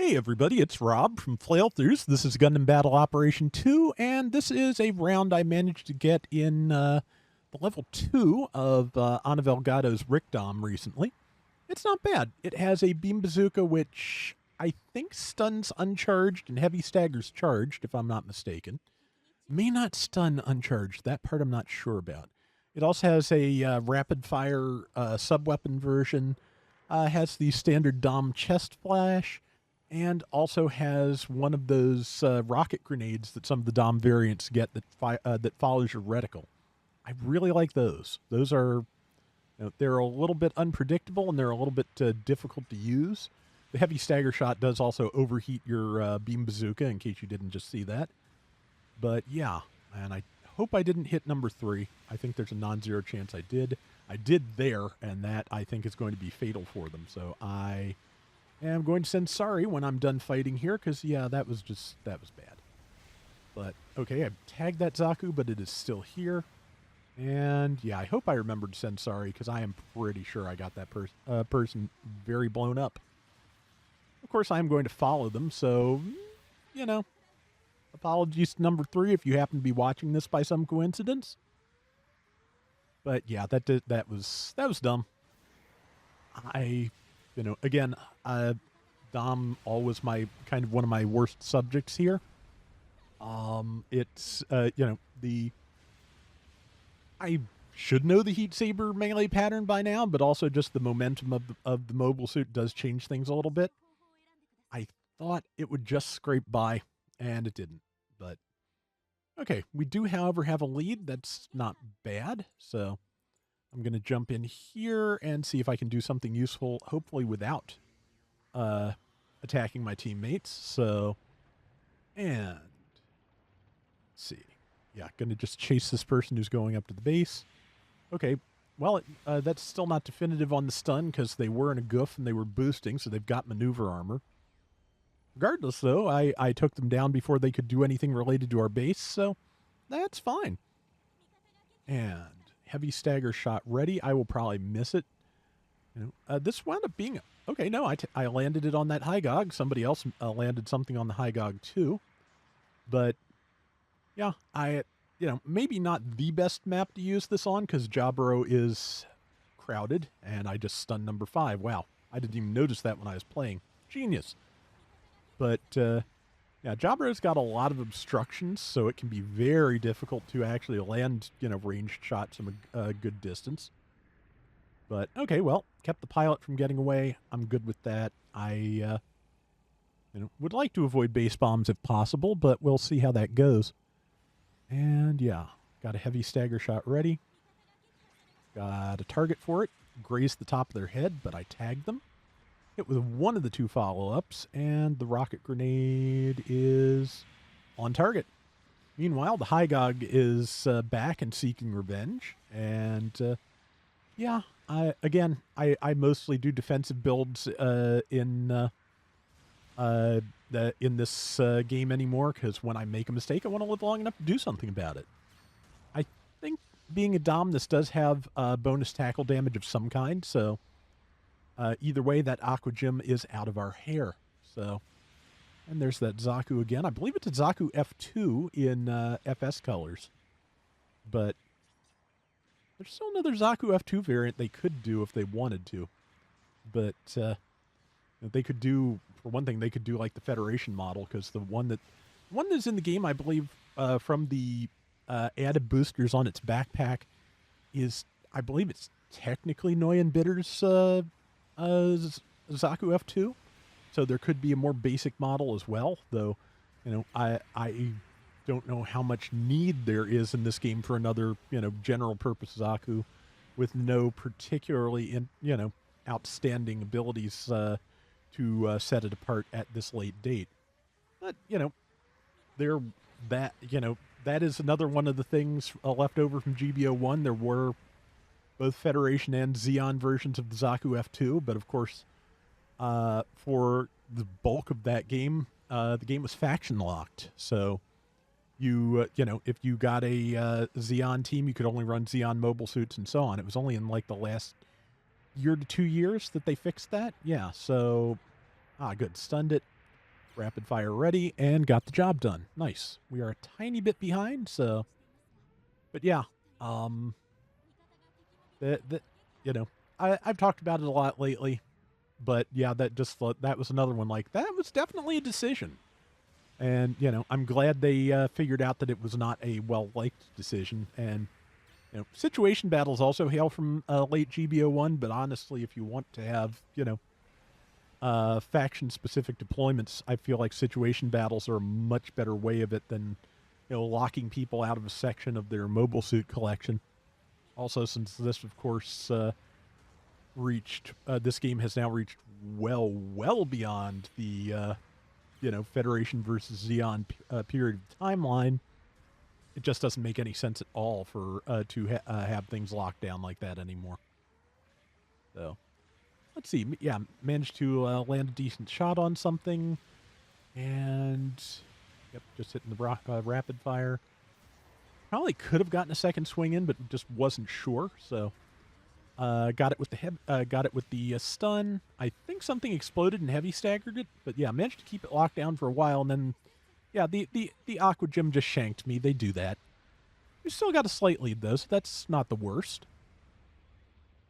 Hey everybody, it's Rob from Flailthroughs. This is Gundam Battle Operation 2, and this is a round I managed to get in the level 2 of Anavel Gato's Rickdom recently. It's not bad. It has a beam bazooka which I think stuns uncharged and heavy staggers charged, if I'm not mistaken. May not stun uncharged. That part I'm not sure about. It also has a rapid fire sub-weapon version, has the standard Dom chest flash, and also has one of those rocket grenades that some of the Dom variants get that follows your reticle. I really like those. Those are, they're a little bit unpredictable and they're a little bit difficult to use. The heavy stagger shot does also overheat your beam bazooka, in case you didn't just see that. But yeah, and I hope I didn't hit number 3. I think there's a non-zero chance I did. I did there, and that I think is going to be fatal for them. So I am going to send sorry when I'm done fighting here, because, yeah, that was bad. But, okay, I've tagged that Zaku, but it is still here. And, yeah, I hope I remembered to send sorry, because I am pretty sure I got that person very blown up. Of course, I'm going to follow them, so, you know, apologies to number 3 if you happen to be watching this by some coincidence. But, yeah, that was dumb. Again, Dom always my kind of one of my worst subjects here. It's I should know the heat saber melee pattern by now, but also just the momentum of the mobile suit does change things a little bit. I thought it would just scrape by, and it didn't. But okay, we do, however, have a lead. That's not bad. So I'm going to jump in here and see if I can do something useful, hopefully without attacking my teammates. So, and let's see. Yeah, going to just chase this person who's going up to the base. Okay, well, that's still not definitive on the stun because they were in a goof and they were boosting, so they've got maneuver armor. Regardless, though, I took them down before they could do anything related to our base, so that's fine. And heavy stagger shot ready. I will probably miss it. This wound up being okay. No, I landed it on that high gog. Somebody else landed something on the high gog too. But yeah, maybe not the best map to use this on because Jabro is crowded, and I just stunned number 5. Wow, I didn't even notice that when I was playing. Genius. But yeah, Jabro's got a lot of obstructions, so it can be very difficult to actually land, ranged shots from a good distance. But, okay, well, kept the pilot from getting away. I'm good with that. I would like to avoid base bombs if possible, but we'll see how that goes. And, yeah, got a heavy stagger shot ready. Got a target for it. Grazed the top of their head, but I tagged them. Hit with one of the 2 follow-ups, and the rocket grenade is on target. Meanwhile, the high gog is back and seeking revenge, and yeah, I mostly do defensive builds in this game anymore, because when I make a mistake, I want to live long enough to do something about it. I think being a Dom, this does have bonus tackle damage of some kind, so either way, that Aqua Gem is out of our hair. So, and there's that Zaku again. I believe it's a Zaku F2 in FS colors. But there's still another Zaku F2 variant they could do if they wanted to. But they could do, for one thing, they could do like the Federation model, because the one that's in the game, I believe, from the added boosters on its backpack is, I believe it's technically Noyan Bitter's Zaku F2, so there could be a more basic model as well, though, I don't know how much need there is in this game for another, general purpose Zaku with no particularly, outstanding abilities to set it apart at this late date. But, that is another one of the things left over from GBO1. There were both Federation and Xeon versions of the Zaku F2, but of course, for the bulk of that game, the game was faction locked. So if you got a Xeon team, you could only run Xeon mobile suits and so on. It was only in like the last year to 2 years that they fixed that. Yeah, so good. Stunned it. Rapid fire ready and got the job done. Nice. We are a tiny bit behind, so. But yeah, um, that you know, I've talked about it a lot lately, but yeah, that was another one. Like that was definitely a decision, and I'm glad they figured out that it was not a well liked decision. And situation battles also hail from late GBO1, but honestly, if you want to have faction specific deployments, I feel like situation battles are a much better way of it than locking people out of a section of their mobile suit collection. Also, since this, of course, this game has now reached well beyond the Federation versus Xeon period of timeline. It just doesn't make any sense at all for to have things locked down like that anymore. So, let's see. Yeah, managed to land a decent shot on something, and yep, just hitting the rapid fire. Probably could have gotten a second swing in, but just wasn't sure. So, got it with the stun. I think something exploded and heavy staggered it, but yeah, managed to keep it locked down for a while, and then yeah, the Aqua Gym just shanked me. They do that. We still got a slight lead though, so that's not the worst.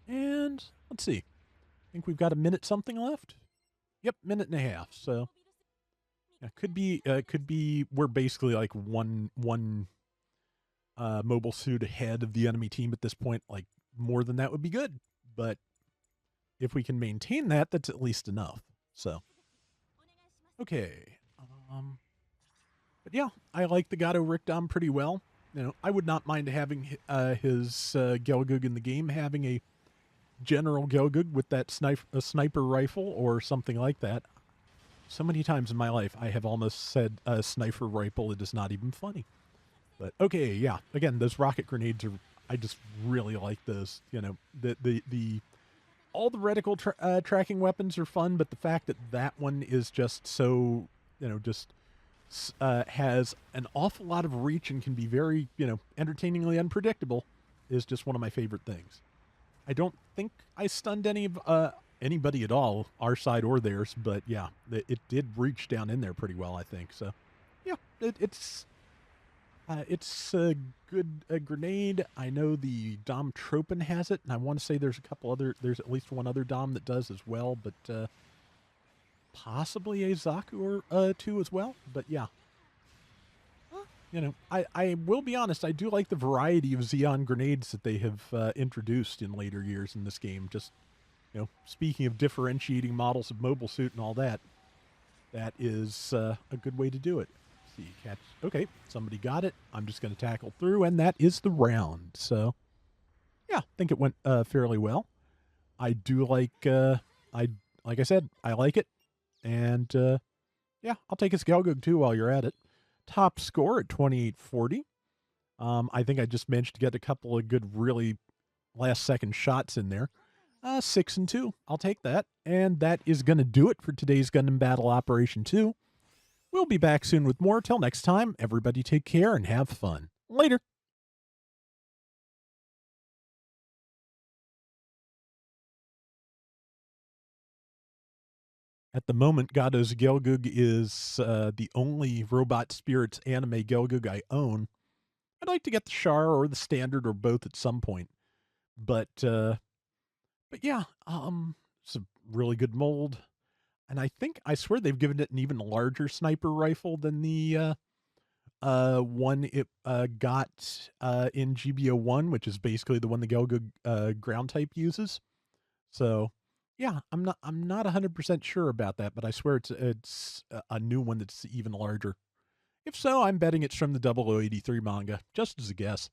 And let's see. I think we've got a minute something left. Yep, minute and a half. So yeah, could be we're basically like one mobile suit ahead of the enemy team at this point. Like more than that would be good, but if we can maintain that, that's at least enough. So okay, but yeah, I like the Gato Rickdom pretty well. I would not mind having his Gelgug in the game, having a General Gelgug with that sniper rifle or something like that. So many times in my life, I have almost said sniper rifle. It is not even funny. But okay, yeah. Again, those rocket grenades are. I just really like those. The all the reticle tracking weapons are fun, but the fact that that one is just so just has an awful lot of reach and can be very entertainingly unpredictable is just one of my favorite things. I don't think I stunned anybody at all, our side or theirs, but yeah, it did reach down in there pretty well, I think. So, yeah, it's a good grenade. I know the Dom Tropin has it, and I want to say there's at least one other Dom that does as well, but possibly a Zaku or two as well. But yeah, I will be honest, I do like the variety of Xeon grenades that they have introduced in later years in this game. Just, speaking of differentiating models of mobile suit and all that, that is a good way to do it. Let's see, catch. Okay, somebody got it. I'm just going to tackle through, and that is the round. So, yeah, I think it went fairly well. I do like, like I said, I like it. And, yeah, I'll take his Gelgug too while you're at it. Top score at 2840. I think I just managed to get a couple of good, really last second shots in there. 6 and 2. I'll take that. And that is going to do it for today's Gundam Battle Operation 2. We'll be back soon with more. Till next time, everybody take care and have fun. Later. At the moment, Gato's Gelgug is the only Robot Spirits anime Gelgug I own. I'd like to get the Char or the Standard or both at some point. But yeah, it's a really good mold. And I swear they've given it an even larger sniper rifle than the one it got in GBO1, which is basically the one the Gelgug ground type uses. So yeah, I'm not 100% sure about that, but I swear it's a new one that's even larger. If so, I'm betting it's from the 0083 manga, just as a guess.